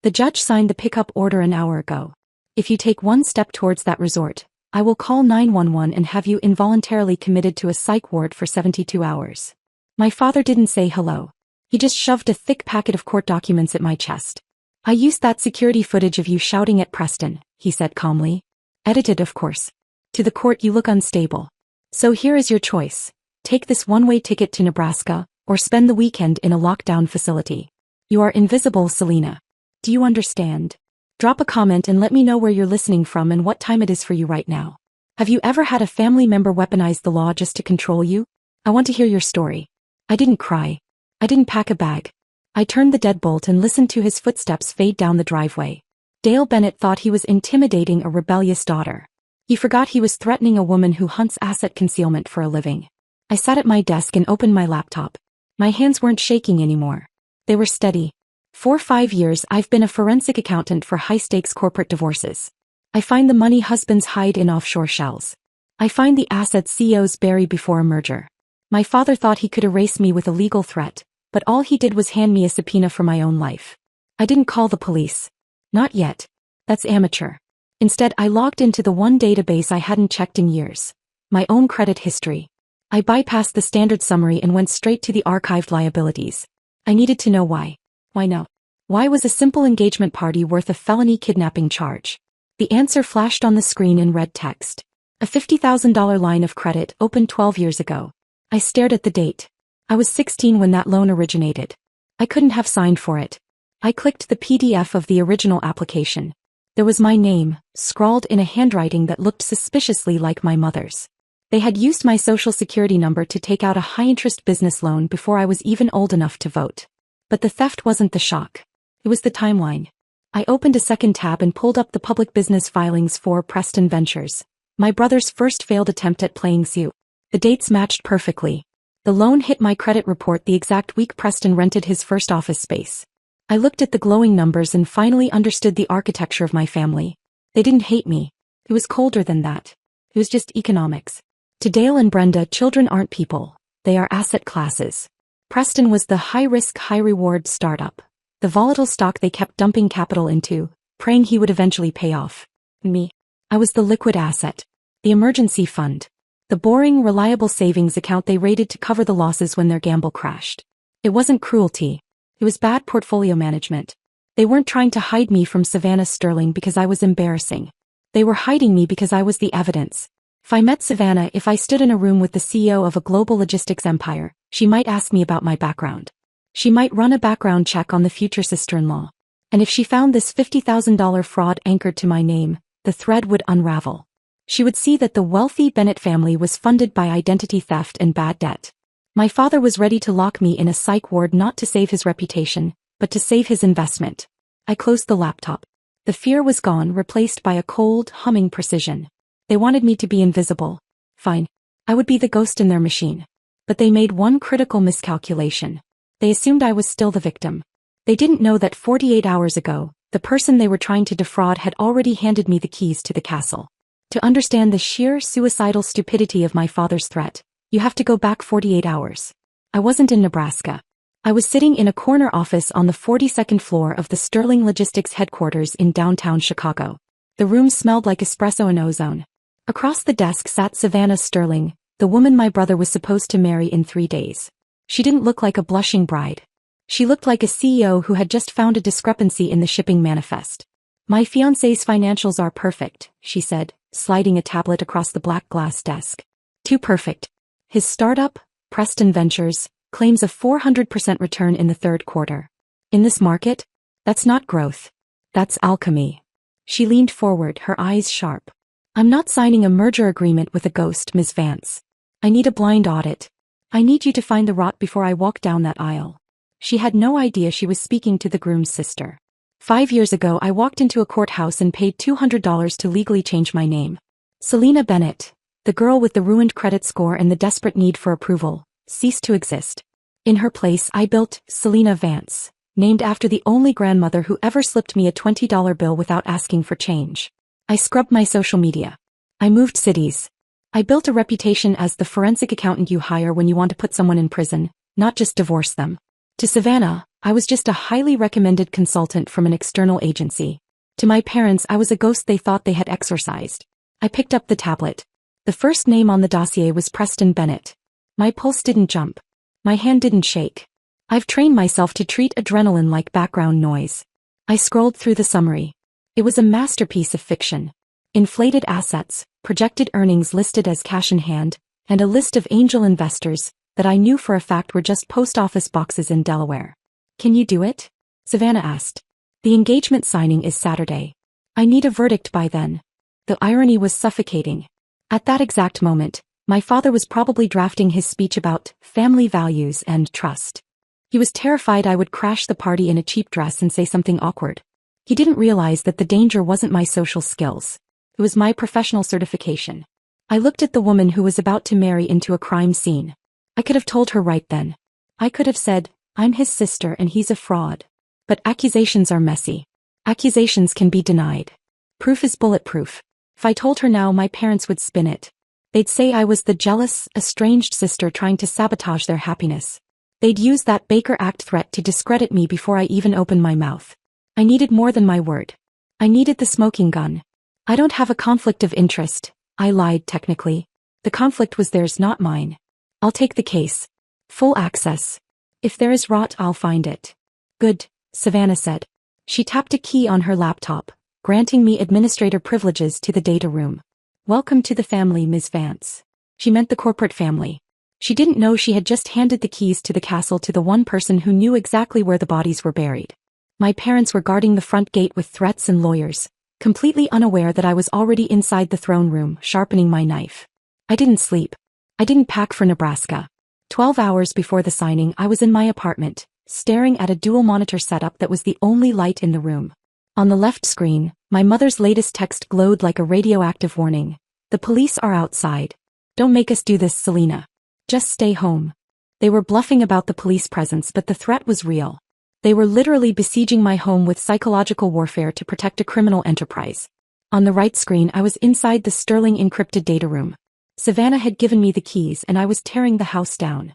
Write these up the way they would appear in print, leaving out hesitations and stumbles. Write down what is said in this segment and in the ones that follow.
The judge signed the pickup order an hour ago. If you take one step towards that resort, I will call 911 and have you involuntarily committed to a psych ward for 72 hours. My father didn't say hello. He just shoved a thick packet of court documents at my chest. I used that security footage of you shouting at Preston, he said calmly. Edited, of course. To the court, you look unstable. So here is your choice. Take this one-way ticket to Nebraska, or spend the weekend in a lockdown facility. You are invisible, Selena. Do you understand? Drop a comment and let me know where you're listening from and what time it is for you right now. Have you ever had a family member weaponize the law just to control you? I want to hear your story. I didn't cry. I didn't pack a bag. I turned the deadbolt and listened to his footsteps fade down the driveway. Dale Bennett thought he was intimidating a rebellious daughter. He forgot he was threatening a woman who hunts asset concealment for a living. I sat at my desk and opened my laptop. My hands weren't shaking anymore. They were steady. For 5 years I've been a forensic accountant for high-stakes corporate divorces. I find the money husbands hide in offshore shells. I find the assets CEOs bury before a merger. My father thought he could erase me with a legal threat, but all he did was hand me a subpoena for my own life. I didn't call the police. Not yet. That's amateur. Instead, I logged into the one database I hadn't checked in years. My own credit history. I bypassed the standard summary and went straight to the archived liabilities. I needed to know why. Why no? Why was a simple engagement party worth a felony kidnapping charge? The answer flashed on the screen in red text. A $50,000 line of credit opened 12 years ago. I stared at the date. I was 16 when that loan originated. I couldn't have signed for it. I clicked the PDF of the original application. There was my name, scrawled in a handwriting that looked suspiciously like my mother's. They had used my social security number to take out a high-interest business loan before I was even old enough to vote. But the theft wasn't the shock. It was the timeline. I opened a second tab and pulled up the public business filings for Preston Ventures, my brother's first failed attempt at playing suit. The dates matched perfectly. The loan hit my credit report the exact week Preston rented his first office space. I looked at the glowing numbers and finally understood the architecture of my family. They didn't hate me. It was colder than that. It was just economics. To Dale and Brenda, children aren't people. They are asset classes. Preston was the high-risk, high-reward startup. The volatile stock they kept dumping capital into, praying he would eventually pay off. Me. I was the liquid asset. The emergency fund. The boring, reliable savings account they raided to cover the losses when their gamble crashed. It wasn't cruelty. It was bad portfolio management. They weren't trying to hide me from Savannah Sterling because I was embarrassing. They were hiding me because I was the evidence. If I met Savannah, if I stood in a room with the CEO of a global logistics empire, she might ask me about my background. She might run a background check on the future sister-in-law. And if she found this $50,000 fraud anchored to my name, the thread would unravel. She would see that the wealthy Bennett family was funded by identity theft and bad debt. My father was ready to lock me in a psych ward not to save his reputation, but to save his investment. I closed the laptop. The fear was gone, replaced by a cold, humming precision. They wanted me to be invisible. Fine. I would be the ghost in their machine. But they made one critical miscalculation. They assumed I was still the victim. They didn't know that 48 hours ago, the person they were trying to defraud had already handed me the keys to the castle. To understand the sheer suicidal stupidity of my father's threat, you have to go back 48 hours. I wasn't in Nebraska. I was sitting in a corner office on the 42nd floor of the Sterling Logistics headquarters in downtown Chicago. The room smelled like espresso and ozone. Across the desk sat Savannah Sterling, the woman my brother was supposed to marry in 3 days. She didn't look like a blushing bride. She looked like a CEO who had just found a discrepancy in the shipping manifest. My fiancé's financials are perfect, she said, sliding a tablet across the black glass desk. Too perfect. His startup, Preston Ventures, claims a 400% return in the third quarter. In this market, that's not growth. That's alchemy. She leaned forward, her eyes sharp. I'm not signing a merger agreement with a ghost, Ms. Vance. I need a blind audit. I need you to find the rot before I walk down that aisle. She had no idea she was speaking to the groom's sister. 5 years ago I walked into a courthouse and paid $200 to legally change my name. Selena Bennett, the girl with the ruined credit score and the desperate need for approval, ceased to exist. In her place I built Selena Vance, named after the only grandmother who ever slipped me a $20 bill without asking for change. I scrubbed my social media. I moved cities. I built a reputation as the forensic accountant you hire when you want to put someone in prison, not just divorce them. To Savannah, I was just a highly recommended consultant from an external agency. To my parents, I was a ghost they thought they had exorcised. I picked up the tablet. The first name on the dossier was Preston Bennett. My pulse didn't jump. My hand didn't shake. I've trained myself to treat adrenaline like background noise. I scrolled through the summary. It was a masterpiece of fiction. Inflated assets, projected earnings listed as cash in hand, and a list of angel investors that I knew for a fact were just post office boxes in Delaware. Can you do it? Savannah asked. The engagement signing is Saturday. I need a verdict by then. The irony was suffocating. At that exact moment, my father was probably drafting his speech about family values and trust. He was terrified I would crash the party in a cheap dress and say something awkward. He didn't realize that the danger wasn't my social skills. It was my professional certification. I looked at the woman who was about to marry into a crime scene. I could have told her right then. I could have said, I'm his sister and he's a fraud. But accusations are messy. Accusations can be denied. Proof is bulletproof. If I told her now, my parents would spin it. They'd say I was the jealous, estranged sister trying to sabotage their happiness. They'd use that Baker Act threat to discredit me before I even opened my mouth. I needed more than my word. I needed the smoking gun. I don't have a conflict of interest, I lied technically. The conflict was theirs, not mine. I'll take the case. Full access. If there is rot, I'll find it. Good, Savannah said. She tapped a key on her laptop, granting me administrator privileges to the data room. Welcome to the family, Ms. Vance. She meant the corporate family. She didn't know she had just handed the keys to the castle to the one person who knew exactly where the bodies were buried. My parents were guarding the front gate with threats and lawyers, completely unaware that I was already inside the throne room, sharpening my knife. I didn't sleep. I didn't pack for Nebraska. 12 hours before the signing, I was in my apartment, staring at a dual monitor setup that was the only light in the room. On the left screen, my mother's latest text glowed like a radioactive warning. The police are outside. Don't make us do this, Selena. Just stay home. They were bluffing about the police presence, but the threat was real. They were literally besieging my home with psychological warfare to protect a criminal enterprise. On the right screen, I was inside the sterling encrypted data room. Savannah had given me the keys and I was tearing the house down.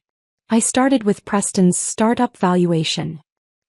I started with Preston's startup valuation.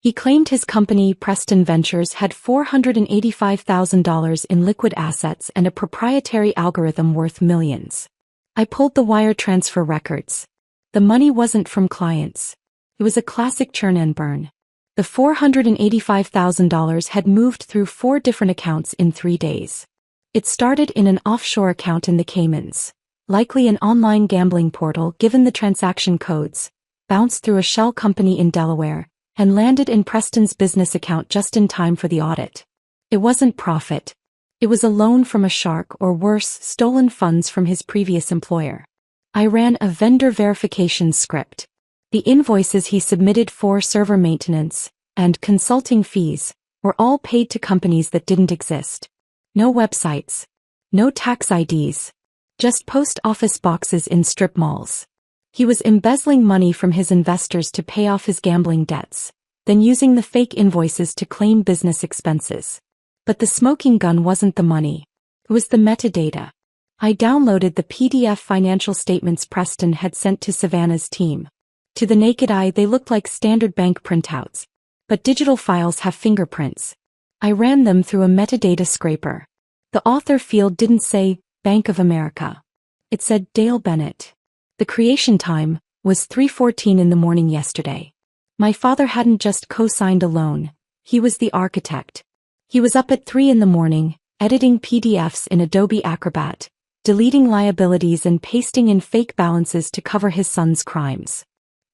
He claimed his company, Preston Ventures, had $485,000 in liquid assets and a proprietary algorithm worth millions. I pulled the wire transfer records. The money wasn't from clients. It was a classic churn and burn. The $485,000 had moved through 4 different accounts in 3 days. It started in an offshore account in the Caymans, likely an online gambling portal given the transaction codes, bounced through a shell company in Delaware, and landed in Preston's business account just in time for the audit. It wasn't profit. It was a loan from a shark, or worse, stolen funds from his previous employer. I ran a vendor verification script. The invoices he submitted for server maintenance and consulting fees were all paid to companies that didn't exist. No websites. No tax IDs. Just post office boxes in strip malls. He was embezzling money from his investors to pay off his gambling debts, then using the fake invoices to claim business expenses. But the smoking gun wasn't the money. It was the metadata. I downloaded the PDF financial statements Preston had sent to Savannah's team. To the naked eye, they looked like standard bank printouts. But digital files have fingerprints. I ran them through a metadata scraper. The author field didn't say Bank of America. It said Dale Bennett. The creation time was 3:14 in the morning yesterday. My father hadn't just co-signed a loan. He was the architect. He was up at 3 in the morning, editing PDFs in Adobe Acrobat, deleting liabilities and pasting in fake balances to cover his son's crimes.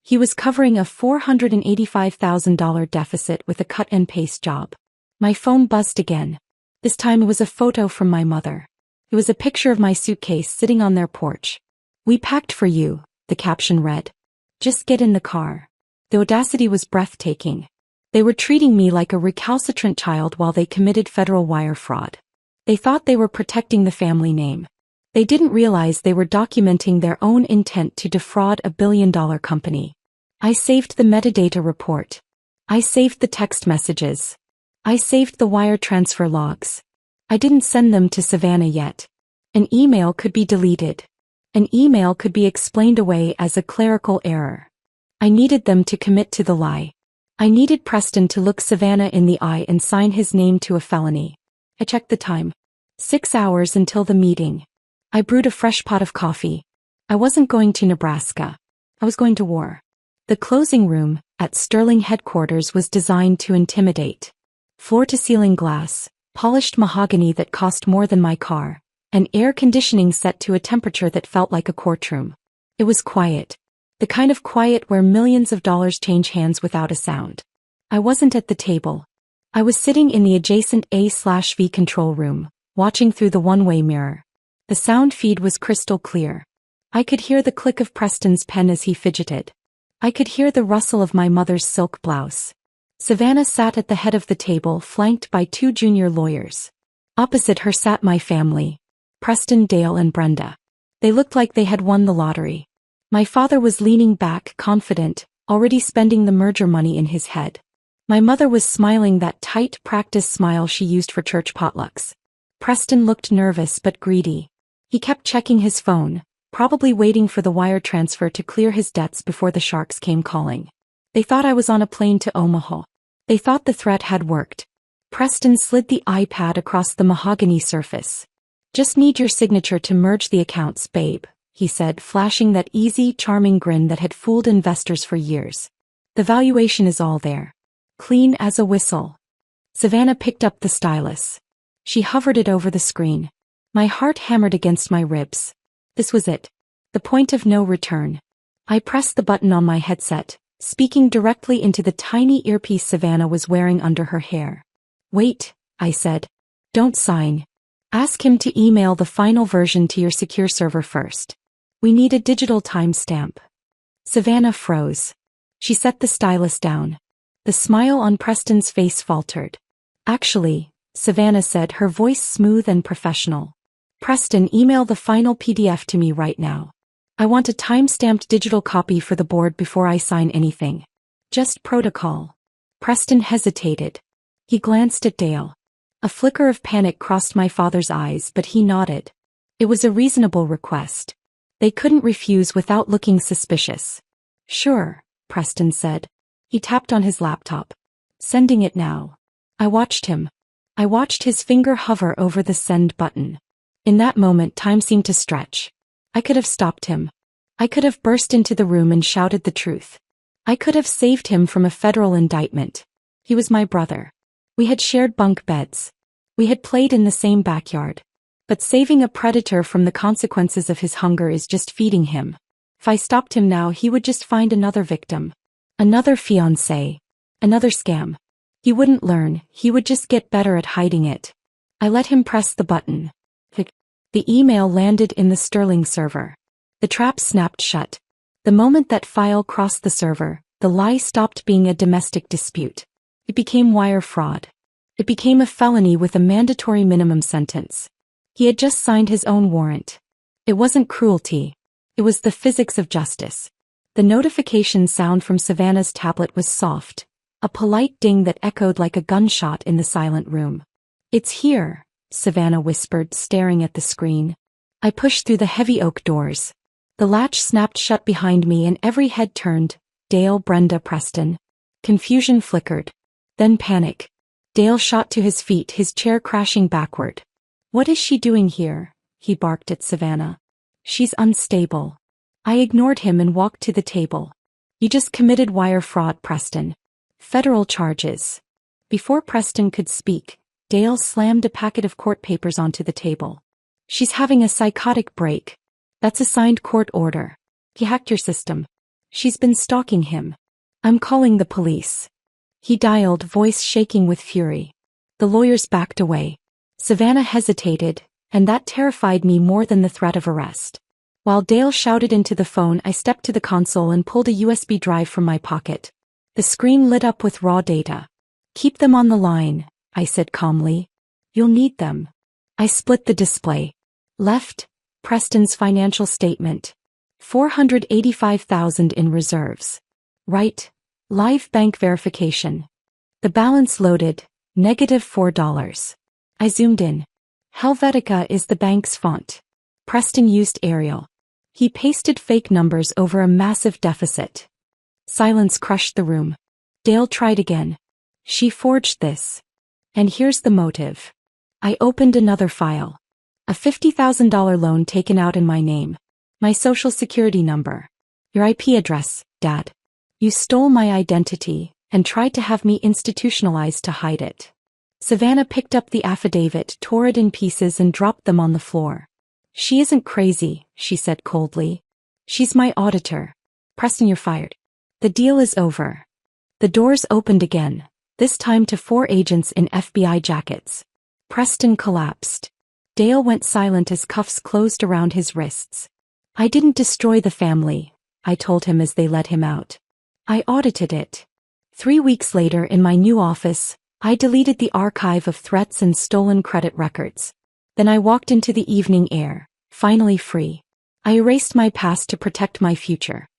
He was covering a $485,000 deficit with a cut-and-paste job. My phone buzzed again. This time it was a photo from my mother. It was a picture of my suitcase sitting on their porch. "We packed for you," the caption read. "Just get in the car." The audacity was breathtaking. They were treating me like a recalcitrant child while they committed federal wire fraud. They thought they were protecting the family name. They didn't realize they were documenting their own intent to defraud a billion-dollar company. I saved the metadata report. I saved the text messages. I saved the wire transfer logs. I didn't send them to Savannah yet. An email could be deleted. An email could be explained away as a clerical error. I needed them to commit to the lie. I needed Preston to look Savannah in the eye and sign his name to a felony. I checked the time. 6 hours until the meeting. I brewed a fresh pot of coffee. I wasn't going to Nebraska. I was going to war. The closing room, at Sterling headquarters, was designed to intimidate. Floor-to-ceiling glass, polished mahogany that cost more than my car, and air conditioning set to a temperature that felt like a courtroom. It was quiet. The kind of quiet where millions of dollars change hands without a sound. I wasn't at the table. I was sitting in the adjacent A/V control room, watching through the one-way mirror. The sound feed was crystal clear. I could hear the click of Preston's pen as he fidgeted. I could hear the rustle of my mother's silk blouse. Savannah sat at the head of the table, flanked by 2 junior lawyers. Opposite her sat my family. Preston, Dale, and Brenda. They looked like they had won the lottery. My father was leaning back, confident, already spending the merger money in his head. My mother was smiling, that tight, practice smile she used for church potlucks. Preston looked nervous but greedy. He kept checking his phone, probably waiting for the wire transfer to clear his debts before the sharks came calling. They thought I was on a plane to Omaha. They thought the threat had worked. Preston slid the iPad across the mahogany surface. "Just need your signature to merge the accounts, babe," he said, flashing that easy, charming grin that had fooled investors for years. "The valuation is all there. Clean as a whistle." Savannah picked up the stylus. She hovered it over the screen. My heart hammered against my ribs. This was it. The point of no return. I pressed the button on my headset, speaking directly into the tiny earpiece Savannah was wearing under her hair. "Wait," I said. "Don't sign. Ask him to email the final version to your secure server first. We need a digital timestamp." Savannah froze. She set the stylus down. The smile on Preston's face faltered. "Actually," Savannah said, her voice smooth and professional. "Preston, email the final PDF to me right now. I want a time-stamped digital copy for the board before I sign anything. Just protocol." Preston hesitated. He glanced at Dale. A flicker of panic crossed my father's eyes, but he nodded. It was a reasonable request. They couldn't refuse without looking suspicious. "Sure," Preston said. He tapped on his laptop. "Sending it now." I watched him. I watched his finger hover over the send button. In that moment, time seemed to stretch. I could have stopped him. I could have burst into the room and shouted the truth. I could have saved him from a federal indictment. He was my brother. We had shared bunk beds. We had played in the same backyard. But saving a predator from the consequences of his hunger is just feeding him. If I stopped him now, he would just find another victim. Another fiancé. Another scam. He wouldn't learn, he would just get better at hiding it. I let him press the button. The email landed in the Sterling server. The trap snapped shut. The moment that file crossed the server, the lie stopped being a domestic dispute. It became wire fraud. It became a felony with a mandatory minimum sentence. He had just signed his own warrant. It wasn't cruelty. It was the physics of justice. The notification sound from Savannah's tablet was soft, a polite ding that echoed like a gunshot in the silent room. "It's here," Savannah whispered, staring at the screen. I pushed through the heavy oak doors. The latch snapped shut behind me and every head turned. Dale, Brenda, Preston. Confusion flickered. Then panic. Dale shot to his feet, his chair crashing backward. "What is she doing here?" he barked at Savannah. "She's unstable." I ignored him and walked to the table. "You just committed wire fraud, Preston. Federal charges." Before Preston could speak, Dale slammed a packet of court papers onto the table. "She's having a psychotic break. That's a signed court order. He hacked your system. She's been stalking him. I'm calling the police." He dialed, voice shaking with fury. The lawyers backed away. Savannah hesitated, and that terrified me more than the threat of arrest. While Dale shouted into the phone, I stepped to the console and pulled a USB drive from my pocket. The screen lit up with raw data. "Keep them on the line," I said calmly. "You'll need them." I split the display. Left, Preston's financial statement. $485,000 in reserves. Right, live bank verification. The balance loaded, -$4. I zoomed in. Helvetica is the bank's font. Preston used Arial. He pasted fake numbers over a massive deficit. Silence crushed the room. Dale tried again. She forged this. And here's the motive. I opened another file. A $50,000 loan taken out in my name. My social security number. Your IP address, Dad. You stole my identity and tried to have me institutionalized to hide it. Savannah picked up the affidavit, tore it in pieces and dropped them on the floor. She isn't crazy, she said coldly. She's my auditor. Preston, you're fired. The deal is over. The doors opened again, this time to 4 agents in FBI jackets. Preston collapsed. Dale went silent as cuffs closed around his wrists. I didn't destroy the family, I told him as they let him out. I audited it. 3 weeks later in my new office, I deleted the archive of threats and stolen credit records. Then I walked into the evening air, finally free. I erased my past to protect my future.